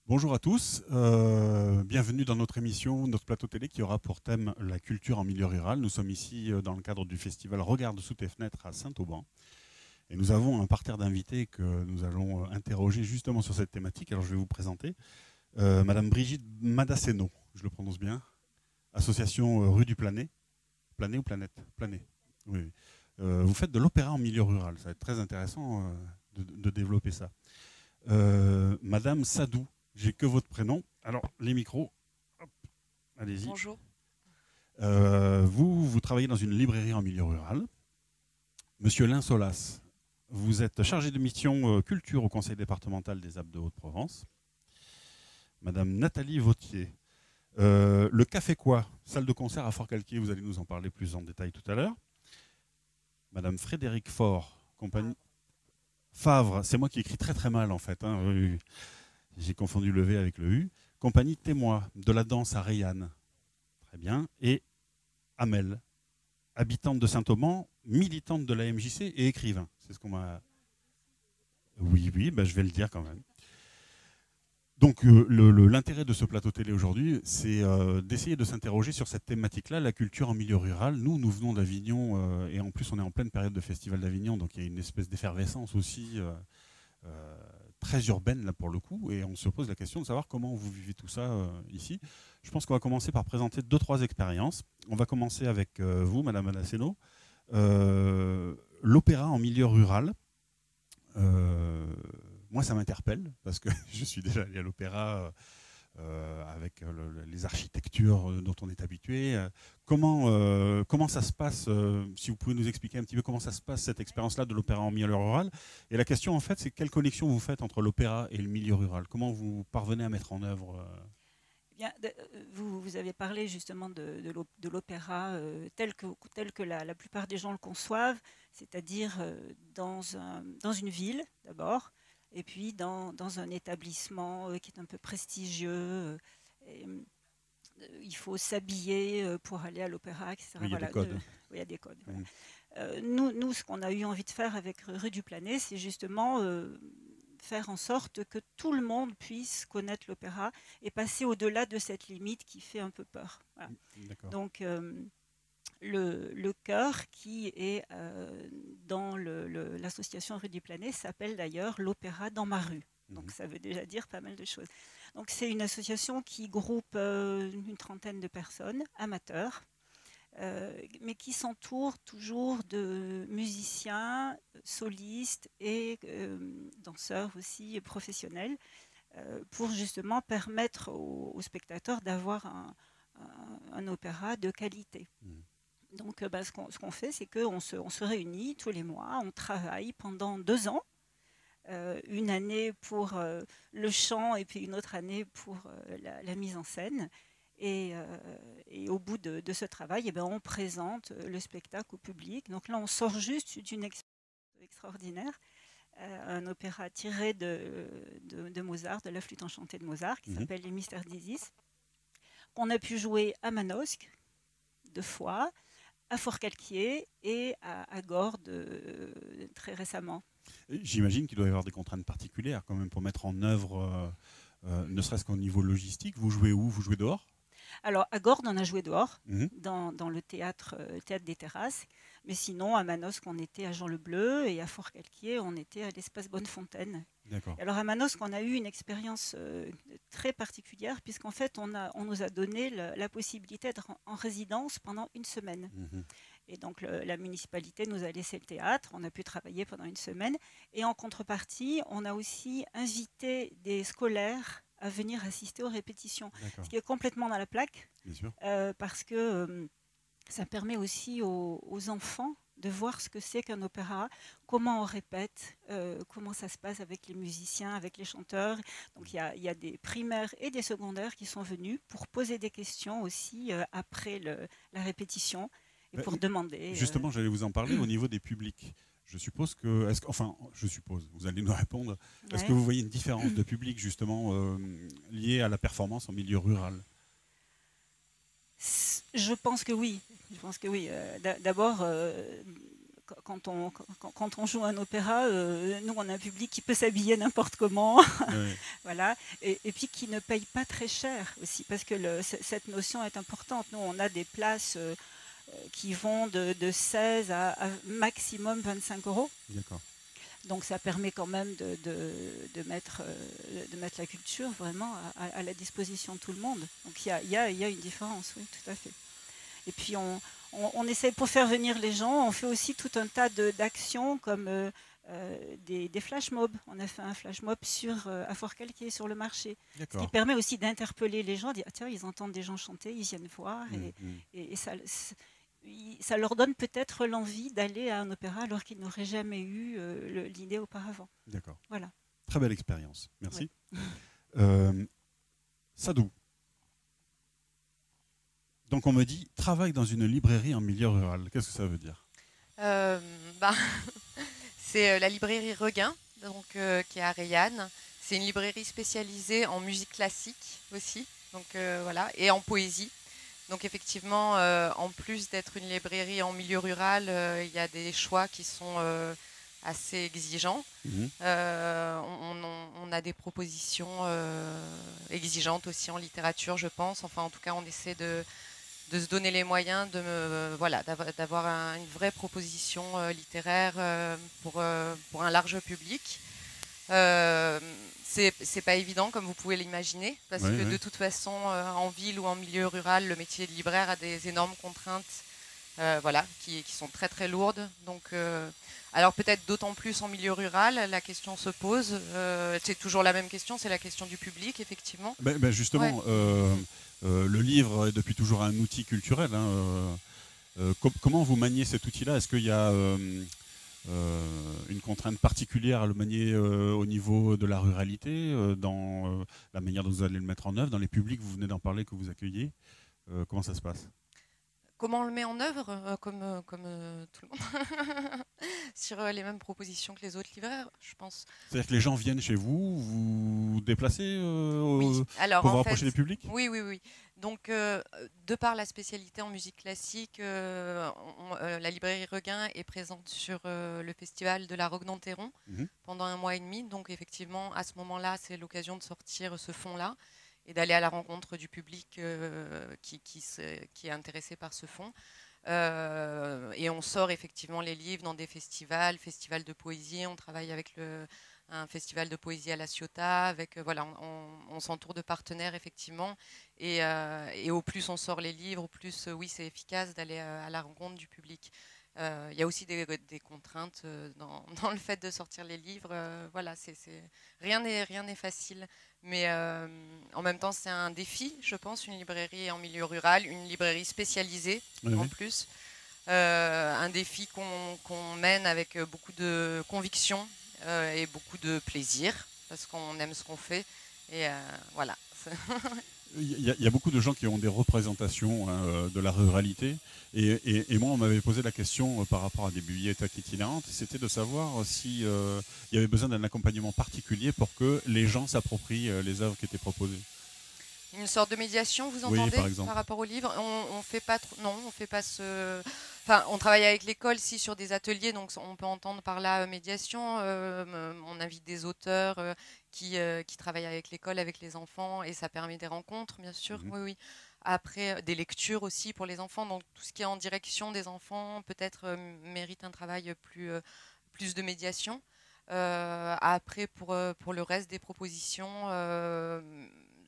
Bonjour à tous, bienvenue dans notre émission, notre plateau télé qui aura pour thème la culture en milieu rural. Nous sommes ici dans le cadre du festival Regarde sous tes fenêtres à Saint-Auban. Et nous avons un parterre d'invités que nous allons interroger justement sur cette thématique. Alors je vais vous présenter Madame Brigitte Madaceno, je le prononce bien, association Rue du Planet. Planet ou Planète Planet. Oui. Oui. Vous faites de l'opéra en milieu rural, ça va être très intéressant de développer ça. Madame Sadou, j'ai que votre prénom. Alors, les micros, hop, allez-y. Bonjour. Vous travaillez dans une librairie en milieu rural. Monsieur Linsolas, vous êtes chargé de mission culture au conseil départemental des Alpes de Haute-Provence. Madame Nathalie Vautier, le Café Quoi, salle de concert à Fort-Calquier, vous allez nous en parler plus en détail tout à l'heure. Madame Frédéric Faure, compagnie... Favre, c'est moi qui écris très très mal en fait. Hein. J'ai confondu le V avec le U. Compagnie Témoin, de la danse à Rayanne. Très bien. Et Amel, habitante de Saint-Auban, militante de la MJC et écrivain. C'est ce qu'on m'a... Oui, oui, ben je vais le dire quand même. Donc l'intérêt de ce plateau télé aujourd'hui, c'est d'essayer de s'interroger sur cette thématique-là, la culture en milieu rural. Nous venons d'Avignon et en plus on est en pleine période de festival d'Avignon, donc il y a une espèce d'effervescence aussi très urbaine là pour le coup, et on se pose la question de savoir comment vous vivez tout ça ici. Je pense qu'on va commencer par présenter 2-3 expériences. On va commencer avec vous, Madame Madaceno. L'opéra en milieu rural. Moi, ça m'interpelle parce que je suis déjà allé à l'opéra avec les architectures dont on est habitué. Comment ça se passe, si vous pouvez nous expliquer un petit peu comment ça se passe, cette expérience-là de l'opéra en milieu rural. Et la question, en fait, c'est quelle connexion vous faites entre l'opéra et le milieu rural? Comment vous parvenez à mettre en œuvre Bien, vous avez parlé justement de l'opéra tel que la plupart des gens le conçoivent, c'est-à-dire dans une ville d'abord, et puis dans un établissement qui est un peu prestigieux. Il faut s'habiller pour aller à l'opéra, etc. Oui, il y a des Voilà, codes. oui, il y a des codes. Voilà. Mmh. Nous, ce qu'on a eu envie de faire avec Rue du Planet, c'est justement faire en sorte que tout le monde puisse connaître l'opéra et passer au-delà de cette limite qui fait un peu peur. Voilà. D'accord. Donc, le chœur qui est dans l'association Rue du Planet s'appelle d'ailleurs l'Opéra dans ma rue. Donc, ça veut déjà dire pas mal de choses. Donc, c'est une association qui groupe une trentaine de personnes, amateurs, mais qui s'entoure toujours de musiciens, solistes et danseurs aussi professionnels, pour justement permettre aux spectateurs d'avoir un opéra de qualité. Mmh. Donc ce qu'on fait, c'est qu'on se réunit tous les mois, on travaille pendant 2 ans, une année pour le chant et puis une autre année pour la mise en scène. Et au bout de ce travail, eh ben, on présente le spectacle au public. Donc là, on sort juste d'une expérience extraordinaire, un opéra tiré de Mozart, de la flûte enchantée de Mozart, qui s'appelle Les Mystères d'Isis, qu'on a pu jouer à Manosque 2 fois, à Fort-Calquier et à Gordes très récemment. J'imagine qu'il doit y avoir des contraintes particulières quand même pour mettre en œuvre, ne serait-ce qu'au niveau logistique. Vous jouez où? Vous jouez dehors? Alors, à Gordes, on a joué dehors, Mmh. dans le théâtre des Terrasses. Mais sinon, à Manosque, on était à Jean-le-Bleu et à Fort-Calquier, on était à l'espace Bonnefontaine. D'accord. Alors, à Manosque, on a eu une expérience très particulière, puisqu'en fait, on nous a donné la possibilité d'être en résidence pendant une semaine. Mmh. Et donc, la municipalité nous a laissé le théâtre, on a pu travailler pendant une semaine. Et en contrepartie, on a aussi invité des scolaires à venir assister aux répétitions, D'accord, ce qui est complètement dans la plaque, bien sûr. parce que ça permet aussi aux enfants de voir ce que c'est qu'un opéra, comment on répète, comment ça se passe avec les musiciens, avec les chanteurs. Donc il y a des primaires et des secondaires qui sont venus pour poser des questions aussi après la répétition et Bah, pour demander. justement, j'allais vous en parler au niveau des publics. Je suppose que, enfin, je suppose, vous allez nous répondre. Est-ce que Ouais. vous voyez une différence de public justement liée à la performance en milieu rural? Je pense que oui. Je pense que oui. D'abord, quand on joue un opéra, nous, on a un public qui peut s'habiller n'importe comment. Oui. Voilà. Et puis qui ne paye pas très cher aussi, parce que cette notion est importante. Nous, on a des places qui vont de 16 à maximum 25 euros. D'accord. Donc ça permet quand même de mettre la culture vraiment à la disposition de tout le monde. Donc il y a une différence, oui, tout à fait. Et puis on essaie, pour faire venir les gens, on fait aussi tout un tas d'actions comme des flash mobs. On a fait un flash mob à Fort-Calquier, sur le marché. Ce qui permet aussi d'interpeller les gens, dire ah, tiens, ils entendent des gens chanter, ils viennent voir, et ça leur donne peut-être l'envie d'aller à un opéra alors qu'ils n'auraient jamais eu l'idée auparavant. D'accord. Voilà. Très belle expérience. Merci. Ouais. Sadou. Donc on me dit travaille dans une librairie en milieu rural. Qu'est-ce que ça veut dire? C'est la librairie Regain, donc, qui est à Reillanne. C'est une librairie spécialisée en musique classique aussi, donc, voilà, et en poésie. Donc effectivement, en plus d'être une librairie en milieu rural, il y a des choix qui sont assez exigeants. On a des propositions exigeantes aussi en littérature, je pense. Enfin, en tout cas, on essaie de se donner les moyens d'avoir une vraie proposition littéraire pour un large public. C'est pas évident, comme vous pouvez l'imaginer, parce que de toute façon, en ville ou en milieu rural, le métier de libraire a des énormes contraintes qui sont très très lourdes. Donc, alors peut-être d'autant plus en milieu rural, la question se pose. C'est toujours la même question, c'est la question du public, effectivement. Justement, le livre est depuis toujours un outil culturel. Comment vous maniez cet outil-là? Est-ce qu'il y a une contrainte particulière à le manier au niveau de la ruralité, dans la manière dont vous allez le mettre en œuvre, dans les publics, vous venez d'en parler, que vous accueillez? Comment ça se passe? Comment on le met en œuvre, comme tout le monde, sur les mêmes propositions que les autres libraires, je pense. C'est-à-dire que les gens viennent chez vous, vous déplacez pour vous rapprocher des publics? Oui. Donc, de par la spécialité en musique classique, la librairie Regain est présente sur le festival de la Roque d'Enterron pendant 1 mois et demi. Donc, effectivement, à ce moment-là, c'est l'occasion de sortir ce fonds-là et d'aller à la rencontre du public qui est intéressé par ce fonds. Et on sort effectivement les livres dans des festivals de poésie. On travaille avec un festival de poésie à La Ciotat. On s'entoure de partenaires, effectivement. Et au plus on sort les livres, au plus c'est efficace d'aller à la rencontre du public. Il y a aussi des contraintes dans le fait de sortir les livres. Rien n'est facile. Mais en même temps, c'est un défi, je pense, une librairie en milieu rural, une librairie spécialisée en plus. Un défi qu'on mène avec beaucoup de conviction et beaucoup de plaisir, parce qu'on aime ce qu'on fait. Et voilà. Il y a beaucoup de gens qui ont des représentations de la ruralité. Et moi, on m'avait posé la question par rapport à des bibliothèques itinérantes. C'était de savoir s'il y avait besoin d'un accompagnement particulier pour que les gens s'approprient les œuvres qui étaient proposées. Une sorte de médiation, vous entendez, par rapport au livre. On fait pas on fait pas ce. Enfin, on travaille avec l'école sur des ateliers, donc on peut entendre par là médiation. On invite des auteurs qui travaillent avec l'école, avec les enfants, et ça permet des rencontres, bien sûr. Oui. Après, des lectures aussi pour les enfants. Donc tout ce qui est en direction des enfants peut-être mérite un travail plus de médiation. Après, pour le reste des propositions.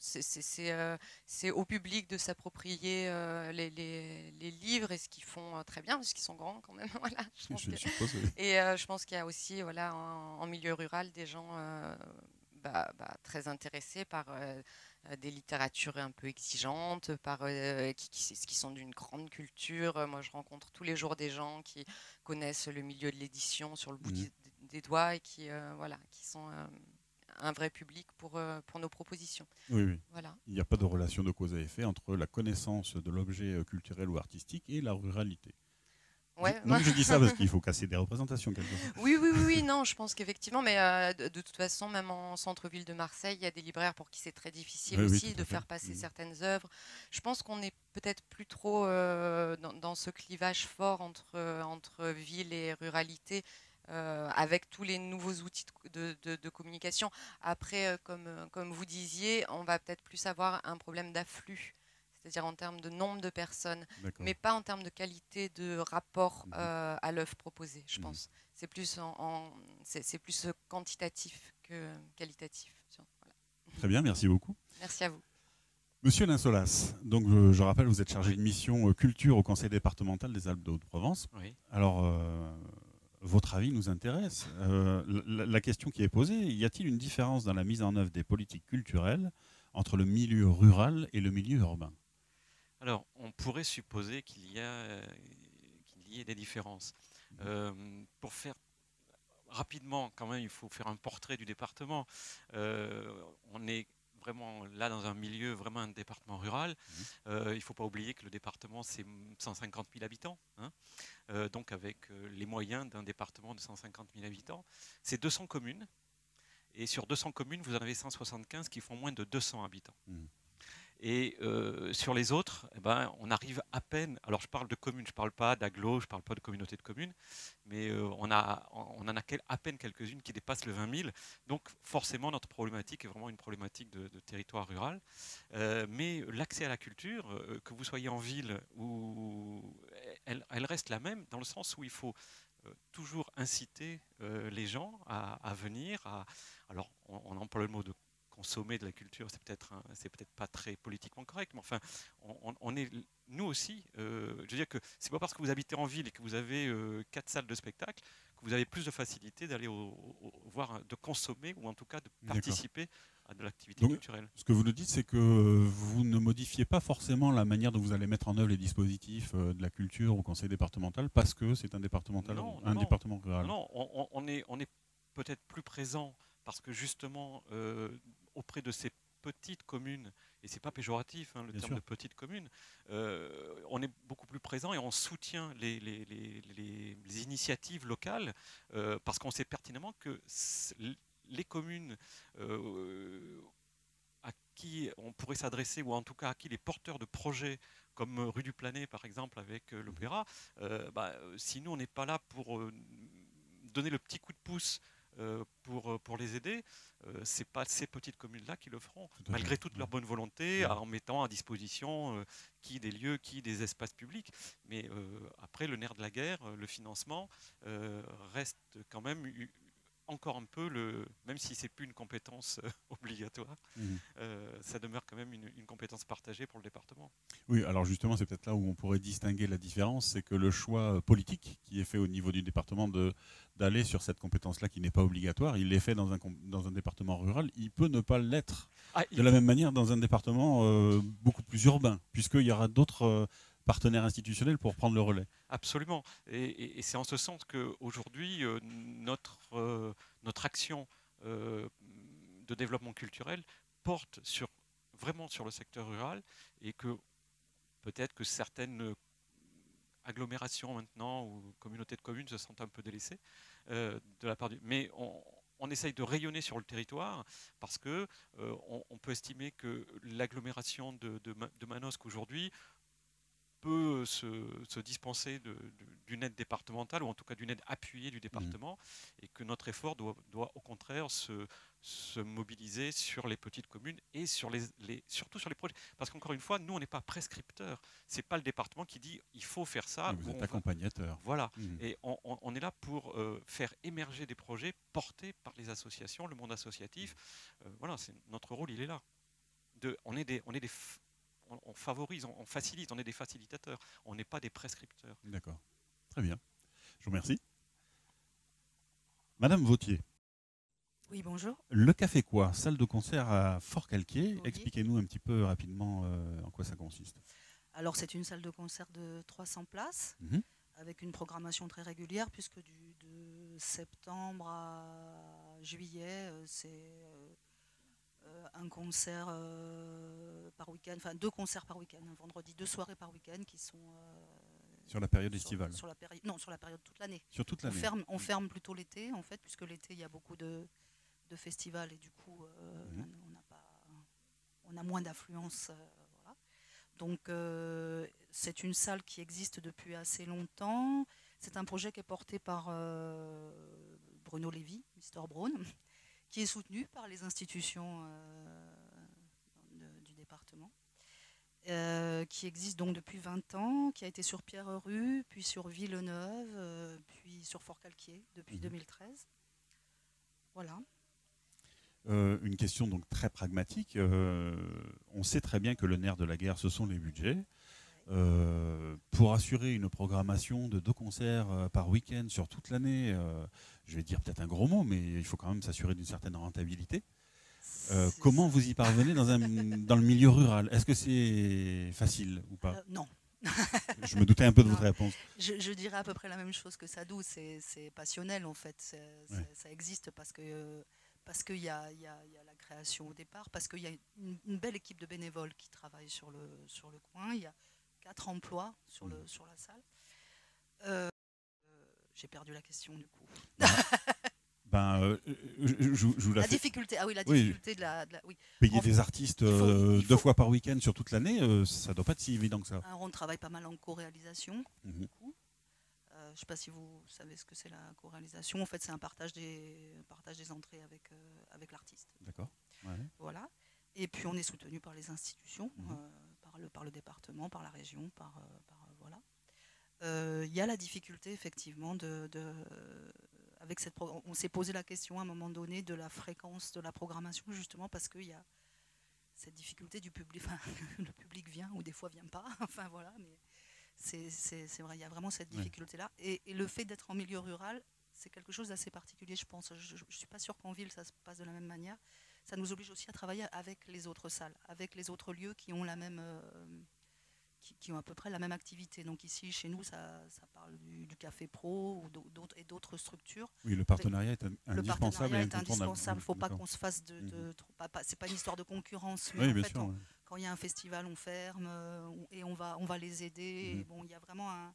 C'est au public de s'approprier les livres, et ce qu'ils font très bien, parce qu'ils sont grands quand même. Voilà, et je pense qu'il y a aussi en milieu rural des gens très intéressés par des littératures un peu exigeantes, qui sont d'une grande culture. Moi, je rencontre tous les jours des gens qui connaissent le milieu de l'édition sur le bout des doigts, et qui sont un vrai public pour nos propositions. Oui. Voilà. Il n'y a pas de relation de cause à effet entre la connaissance de l'objet culturel ou artistique et la ruralité. Ouais. Non, je dis ça parce qu'il faut casser des représentations. Oui. Oui, non, je pense qu'effectivement, mais de toute façon, même en centre-ville de Marseille, il y a des libraires pour qui c'est très difficile aussi de faire passer certaines œuvres. Je pense qu'on est peut-être plus trop dans ce clivage fort entre ville et ruralité, avec tous les nouveaux outils de communication. Après, comme vous disiez, on va peut-être plus avoir un problème d'afflux, c'est-à-dire en termes de nombre de personnes, mais pas en termes de qualité de rapport à l'œuvre proposée, je pense. C'est plus, c'est plus quantitatif que qualitatif. Voilà. Très bien, merci beaucoup. Merci à vous. Monsieur Linsolas, donc je rappelle, vous êtes chargé de mission culture au Conseil départemental des Alpes de Haute-Provence. Oui. Alors, votre avis nous intéresse. La question qui est posée, y a-t-il une différence dans la mise en œuvre des politiques culturelles entre le milieu rural et le milieu urbain? Alors, on pourrait supposer qu'il y ait des différences. Pour faire rapidement, quand même, il faut faire un portrait du département. On est vraiment là dans un milieu, vraiment un département rural. Il ne faut pas oublier que le département, c'est 150 000 habitants. Hein, donc avec les moyens d'un département de 150 000 habitants. C'est 200 communes. Et sur 200 communes, vous en avez 175 qui font moins de 200 habitants. Et sur les autres, eh ben, on arrive à peine, alors je parle de communes, je ne parle pas d'agglo, je ne parle pas de communauté de communes, mais on en a à peine quelques-unes qui dépassent le 20 000. Donc forcément, notre problématique est vraiment une problématique de territoire rural. Mais l'accès à la culture, que vous soyez en ville, elle reste la même, dans le sens où il faut toujours inciter les gens à venir. Alors on emploie le mot de consommer de la culture, c'est peut-être pas très politiquement correct, mais enfin, on est nous aussi. Je veux dire que c'est pas parce que vous habitez en ville et que vous avez 4 salles de spectacle que vous avez plus de facilité d'aller voir, de consommer ou en tout cas de participer à de l'activité culturelle. Ce que vous nous dites, c'est que vous ne modifiez pas forcément la manière dont vous allez mettre en œuvre les dispositifs de la culture au conseil départemental parce que c'est un département rural. Non, on est peut-être plus présent parce que justement, auprès de ces petites communes, et c'est pas péjoratif le terme de petite commune, on est beaucoup plus présent et on soutient les initiatives locales parce qu'on sait pertinemment que les communes à qui on pourrait s'adresser, ou en tout cas à qui les porteurs de projets comme Rue du Planet par exemple avec l'Opéra, si nous on n'est pas là pour donner le petit coup de pouce pour les aider, c'est pas ces petites communes-là qui le feront, malgré toute leur bonne volonté, en mettant à disposition qui des lieux, qui des espaces publics. Mais après, le nerf de la guerre, le financement, reste quand même encore un peu, même si c'est plus une compétence obligatoire, ça demeure quand même une compétence partagée pour le département. Oui, alors justement, c'est peut-être là où on pourrait distinguer la différence, c'est que le choix politique qui est fait au niveau du département d'aller sur cette compétence-là qui n'est pas obligatoire, il est fait dans un département rural, il peut ne pas l'être de la même manière dans un département beaucoup plus urbain, puisqu'il y aura d'autres partenaires institutionnels pour prendre le relais. Absolument. Et c'est en ce sens qu'aujourd'hui, notre action de développement culturel porte vraiment sur le secteur rural, et que peut-être que certaines agglomérations maintenant ou communautés de communes se sentent un peu délaissées de la part mais on essaye de rayonner sur le territoire parce que on peut estimer que l'agglomération de Manosque aujourd'hui peut se dispenser d'une aide départementale, ou en tout cas d'une aide appuyée du département, et que notre effort doit au contraire se mobiliser sur les petites communes et surtout sur les projets. Parce qu'encore une fois, nous, on n'est pas prescripteurs. Ce n'est pas le département qui dit il faut faire ça. Vous êtes accompagnateur. Voilà. Et on est là pour faire émerger des projets portés par les associations, le monde associatif. Voilà, notre rôle, il est là. On favorise, on facilite, on est des facilitateurs, on n'est pas des prescripteurs. D'accord, très bien. Je vous remercie. Madame Vautier. Oui, bonjour. Le Café Quoi, salle de concert à Fort-Calquier. Oui. Expliquez-nous un petit peu rapidement en quoi ça consiste. Alors, c'est une salle de concert de 300 places, avec une programmation très régulière, puisque de septembre à juillet, c'est un concert par week-end, enfin 2 concerts par week-end, un vendredi, 2 soirées par week-end qui sont Sur la période estivale. Non, sur la période toute l'année. Sur toute l'année. On ferme plutôt l'été, en fait, puisque l'été, il y a beaucoup de festivals et du coup, on a moins d'affluence. Voilà. Donc, c'est une salle qui existe depuis assez longtemps. C'est un projet qui est porté par Bruno Lévy, Mr Brown, qui est soutenu par les institutions du département. Qui existe donc depuis 20 ans, qui a été sur Pierre-Rue, puis sur Villeneuve, puis sur Fort-Calquier depuis 2013. Voilà. Une question donc très pragmatique. On sait très bien que le nerf de la guerre, ce sont les budgets. Pour assurer une programmation de 2 concerts par week-end sur toute l'année, je vais dire peut-être un gros mot, mais il faut quand même s'assurer d'une certaine rentabilité. Comment vous y parvenez dans le milieu rural? Est-ce que c'est facile ou pas? Non. Je me doutais un peu de votre réponse. Je dirais à peu près la même chose que Sadou. C'est passionnel en fait. Ça existe parce qu'il y a la création au départ, parce qu'il y a une belle équipe de bénévoles qui travaillent sur le coin. Il y a 4 emplois sur la salle. J'ai perdu la question du coup. Je vous la difficulté. Ah oui, la difficulté de la oui. Payer des artistes 2 fois par week-end sur toute l'année, ça ne doit pas être si évident que ça. Alors, on travaille pas mal en co-réalisation. Je ne sais pas si vous savez ce que c'est la co-réalisation. En fait, c'est un partage des entrées avec l'artiste. D'accord. Ouais. Voilà. Et puis, on est soutenu par les institutions, par le département, par la région, voilà. Il y a la difficulté, effectivement, avec on s'est posé la question à un moment donné de la fréquence de la programmation, justement parce qu'il y a cette difficulté du public. Enfin, le public vient ou des fois vient pas. Enfin voilà, mais c'est vrai, il y a vraiment cette difficulté-là. Et le fait d'être en milieu rural, c'est quelque chose d'assez particulier, je pense. Je ne suis pas sûre qu'en ville ça se passe de la même manière. Ça nous oblige aussi à travailler avec les autres salles, avec les autres lieux qui ont la même qui ont à peu près la même activité. Donc ici, chez nous, ça parle du Café Pro et d'autres structures. Oui, le partenariat est indispensable. Le partenariat est indispensable. Il ne faut pas qu'on se fasse c'est pas une histoire de concurrence, mais en fait, quand il y a un festival, on ferme et on va les aider. Et bon, il y a vraiment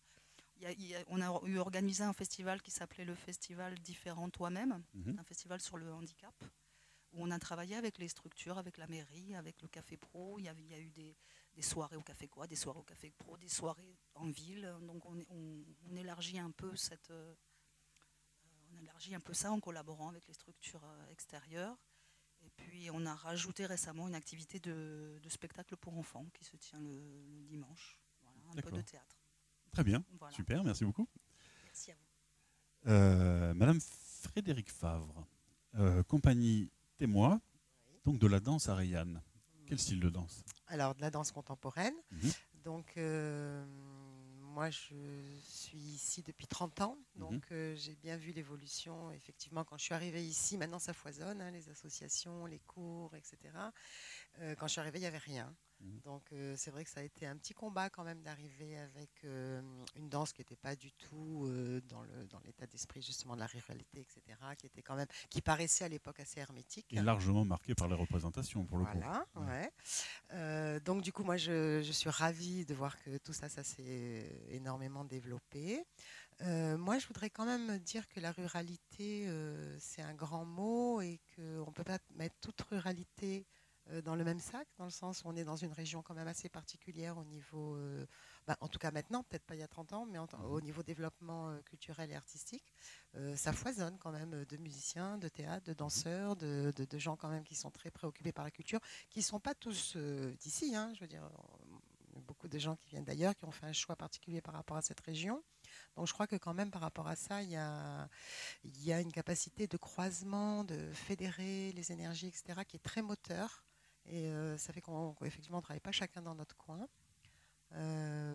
on a eu organisé un festival qui s'appelait le Festival Différent Toi-même, un festival sur le handicap, où on a travaillé avec les structures, avec la mairie, avec le Café Pro. Il y a eu des soirées au Café Quoi, des soirées au Café Pro, des soirées en ville. Donc on élargit un peu ça en collaborant avec les structures extérieures. Et puis on a rajouté récemment une activité de spectacle pour enfants qui se tient le dimanche. Voilà, un peu de théâtre. Très bien, voilà. Super, merci beaucoup. Merci à vous. Madame Frédéric Favre, compagnie Témoin, donc de la danse à Rayanne. Quel style de danse? Alors, de la danse contemporaine. Donc, moi, je suis ici depuis 30 ans. Donc, j'ai bien vu l'évolution. Effectivement, quand je suis arrivée ici, maintenant, ça foisonne, hein, les associations, les cours, etc. Quand je suis arrivée, il n'y avait rien. Donc, c'est vrai que ça a été un petit combat quand même d'arriver avec une danse qui n'était pas du tout dans l'état d'esprit justement de la ruralité, etc., qui paraissait à l'époque assez hermétique. Et largement marquée par les représentations, pour le coup. Voilà, ouais. Donc, du coup, moi, je suis ravie de voir que tout ça s'est énormément développé. Moi, je voudrais quand même dire que la ruralité, c'est un grand mot et qu'on ne peut pas mettre toute ruralité dans le même sac, dans le sens où on est dans une région quand même assez particulière au niveau, en tout cas maintenant, peut-être pas il y a 30 ans, mais au niveau développement culturel et artistique, ça foisonne quand même de musiciens, de théâtre, de danseurs, de gens quand même qui sont très préoccupés par la culture, qui ne sont pas tous d'ici, hein, je veux dire, beaucoup de gens qui viennent d'ailleurs, qui ont fait un choix particulier par rapport à cette région. Donc je crois que quand même par rapport à ça, il y a une capacité de croisement, de fédérer les énergies, etc., qui est très moteur. Et ça fait qu'effectivement, on ne travaille pas chacun dans notre coin.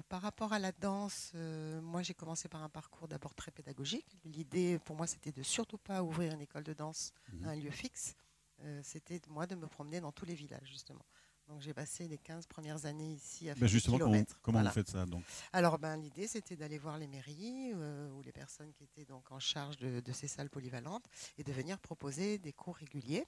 Par rapport à la danse, moi, j'ai commencé par un parcours d'abord très pédagogique. L'idée, pour moi, c'était de surtout pas ouvrir une école de danse à un lieu fixe. C'était, moi, de me promener dans tous les villages, justement. Donc j'ai passé les 15 premières années ici à faire justement, des kilomètres. Comment vous faites ça donc? Alors l'idée c'était d'aller voir les mairies ou les personnes qui étaient donc en charge de ces salles polyvalentes et de venir proposer des cours réguliers.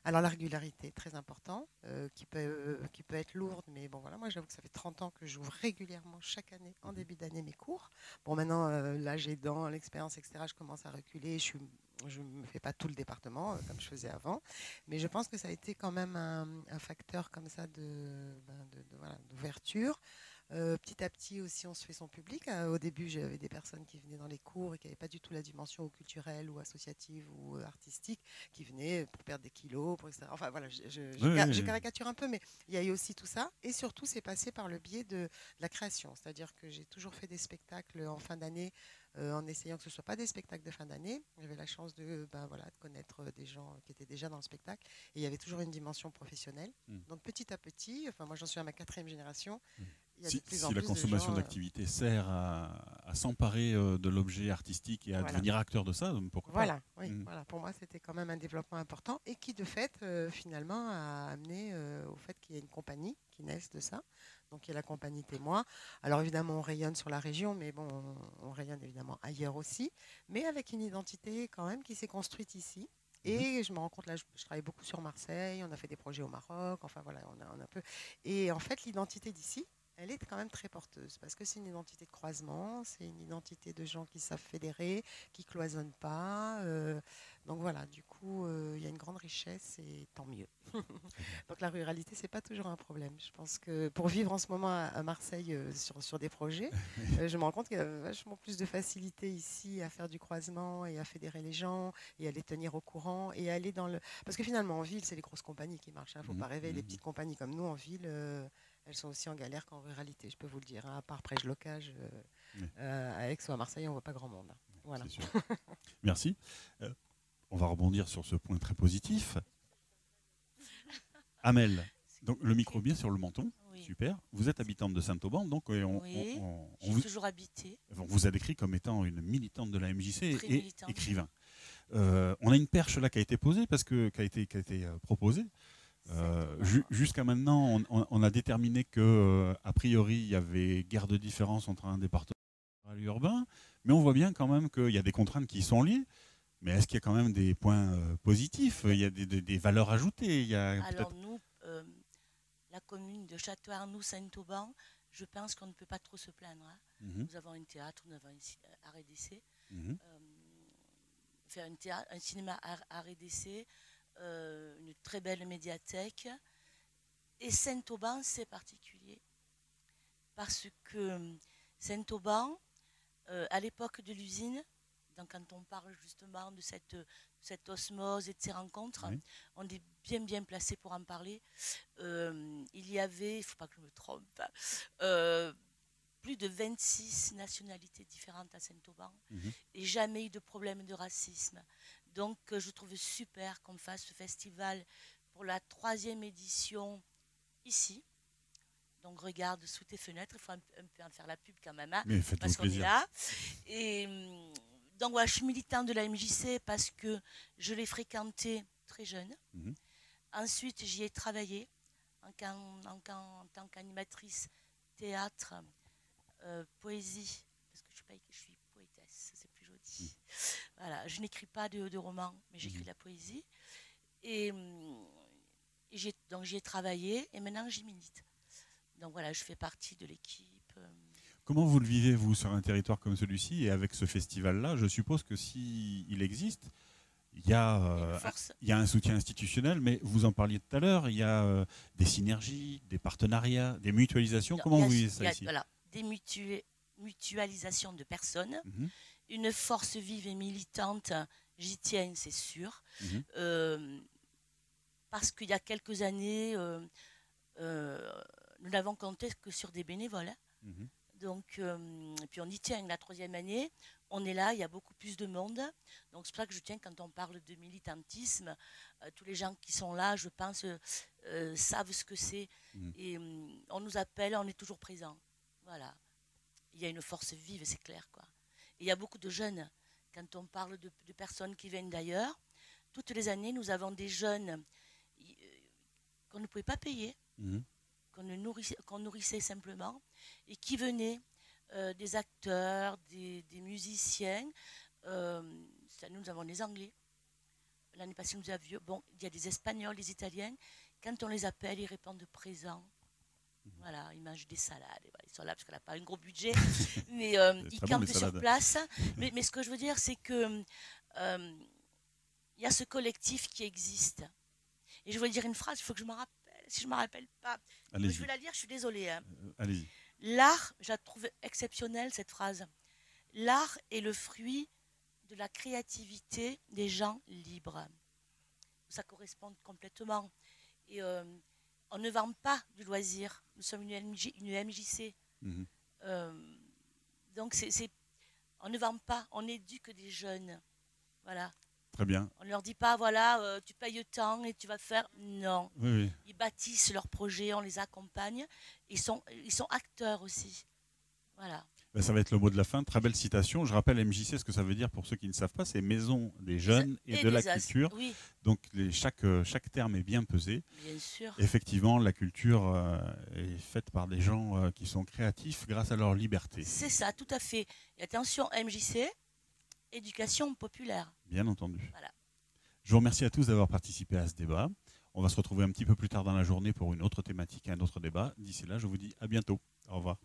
Alors la régularité est très importante, qui peut être lourde, mais bon voilà, moi j'avoue que ça fait 30 ans que j'ouvre régulièrement chaque année, en début d'année, mes cours. Bon maintenant, l'âge aidant, l'expérience, etc., je commence à reculer, je ne me fais pas tout le département comme je faisais avant, mais je pense que ça a été quand même un facteur comme ça d'ouverture. Petit à petit aussi, on se fait son public. Au début, j'avais des personnes qui venaient dans les cours et qui n'avaient pas du tout la dimension culturelle ou associative ou artistique, qui venaient pour perdre des kilos, etc. Enfin voilà, je caricature un peu, mais il y a eu aussi tout ça. Et surtout, c'est passé par le biais de la création. C'est-à-dire que j'ai toujours fait des spectacles en fin d'année, en essayant que ce ne soit pas des spectacles de fin d'année. J'avais la chance de connaître des gens qui étaient déjà dans le spectacle. Et il y avait toujours une dimension professionnelle. Donc petit à petit, moi j'en suis à ma 4e génération, si la consommation d'activité sert à s'emparer de l'objet artistique et à devenir acteur de ça, pourquoi pas? Voilà. Pour moi, c'était quand même un développement important et qui, de fait, finalement, a amené au fait qu'il y ait une compagnie qui naisse de ça. Donc, il y a la compagnie Témoin. Alors, évidemment, on rayonne sur la région, mais bon, on rayonne évidemment ailleurs aussi, mais avec une identité quand même qui s'est construite ici. Et je me rends compte, là, je travaille beaucoup sur Marseille, on a fait des projets au Maroc, enfin voilà, on a un peu. Et en fait, l'identité d'ici, elle est quand même très porteuse parce que c'est une identité de croisement, c'est une identité de gens qui savent fédérer, qui ne cloisonnent pas. Donc voilà, du coup, il y a une grande richesse et tant mieux. Donc la ruralité, ce n'est pas toujours un problème. Je pense que pour vivre en ce moment à Marseille sur des projets, je me rends compte qu'il y a vachement plus de facilité ici à faire du croisement et à fédérer les gens et à les tenir au courant et à aller dans le... Parce que finalement, en ville, c'est les grosses compagnies qui marchent. Il ne faut pas rêver. Les petites compagnies comme nous, en ville... elles sont aussi en galère qu'en ruralité, je peux vous le dire. À part Prège-Locage, à Aix ou à Marseille, on ne voit pas grand monde. Voilà. C'est sûr. Merci. On va rebondir sur ce point très positif. Amel, donc le micro bien sur le menton. Oui. Super. Vous êtes habitante de Saint-Auban, donc j'ai toujours habité. On vous a décrit comme étant une militante de la MJC et écrivain. On a une perche là qui a été posée, qui a été proposée. Jusqu'à maintenant, on a déterminé que a priori, il y avait guère de différence entre un département et urbain, mais on voit bien quand même qu'il y a des contraintes qui y sont liées. Mais est-ce qu'il y a quand même des points positifs? Il y a des valeurs ajoutées? Alors nous, la commune de Château-Arnoux-Saint-Auban, je pense qu'on ne peut pas trop se plaindre. Hein. Nous avons un théâtre, nous avons un RDC, un cinéma RDC, une très belle médiathèque. Et Saint-Auban, c'est particulier. Parce que Saint-Auban, à l'époque de l'usine, donc quand on parle justement de cette osmose et de ces rencontres, on est bien placé pour en parler. Il y avait, il ne faut pas que je me trompe, plus de 26 nationalités différentes à Saint-Auban et jamais eu de problème de racisme. Donc, je trouve super qu'on fasse ce festival pour la 3e édition ici. Donc, regarde sous tes fenêtres. Il faut un peu en faire la pub quand même, hein, parce qu'on est là. Et donc, voilà, je suis militante de la MJC parce que je l'ai fréquentée très jeune. Ensuite, j'y ai travaillé en tant qu'animatrice théâtre, poésie, parce que je suis poétesse, c'est plus joli. Voilà, je n'écris pas de romans, mais j'écris de la poésie. Et donc j'y ai travaillé et maintenant j'y milite. Donc voilà, je fais partie de l'équipe. Comment vous le vivez, vous, sur un territoire comme celui-ci et avec ce festival-là? Je suppose que s'il existe, il y a un soutien institutionnel, mais vous en parliez tout à l'heure, il y a des synergies, des partenariats, des mutualisations. Comment vous vivez ça ici? Voilà, des mutualisations de personnes, une force vive et militante, j'y tiens, c'est sûr. Parce qu'il y a quelques années, nous n'avons compté que sur des bénévoles. Donc, et puis on y tient la 3e année. On est là, il y a beaucoup plus de monde. Donc c'est pour ça que je tiens, quand on parle de militantisme, tous les gens qui sont là, je pense, savent ce que c'est. Et on nous appelle, on est toujours présents. Voilà. Il y a une force vive, c'est clair, quoi. Et il y a beaucoup de jeunes. Quand on parle de personnes qui viennent d'ailleurs, toutes les années, nous avons des jeunes qu'on ne pouvait pas payer. qu'on nourrissait simplement, et qui venaient des acteurs, des musiciens. Nous avons des Anglais. L'année passée, nous avions, il y a des Espagnols, des Italiens. Quand on les appelle, ils répondent présents. Voilà, ils mangent des salades. Voilà, ils sont là parce qu'on n'a pas un gros budget, mais ils campent sur place. Mais ce que je veux dire, c'est que il y a ce collectif qui existe. Et je voulais dire une phrase, il faut que je me rappelle. Si je ne me rappelle pas, je vais la lire, je suis désolée. Hein. Allez-y. L'art, je la trouve exceptionnelle, cette phrase. L'art est le fruit de la créativité des gens libres. Ça correspond complètement. Et on ne vend pas du loisir. Nous sommes une MJC. Donc, on ne vend pas, on éduque des jeunes. Voilà. Très bien. On ne leur dit pas, voilà, tu payes tant et tu vas faire. Non. Oui. Ils bâtissent leurs projets, on les accompagne. Ils sont acteurs aussi. Voilà. Ben, ça va être le mot de la fin. Très belle citation. Je rappelle MJC, ce que ça veut dire pour ceux qui ne savent pas, c'est Maison des Jeunes et de la Culture. Oui. Donc chaque terme est bien pesé. Bien sûr. Effectivement, la culture est faite par des gens qui sont créatifs grâce à leur liberté. C'est ça, tout à fait. Et attention, MJC, éducation populaire. Bien entendu. Voilà. Je vous remercie à tous d'avoir participé à ce débat. On va se retrouver un petit peu plus tard dans la journée pour une autre thématique, un autre débat. D'ici là, je vous dis à bientôt. Au revoir.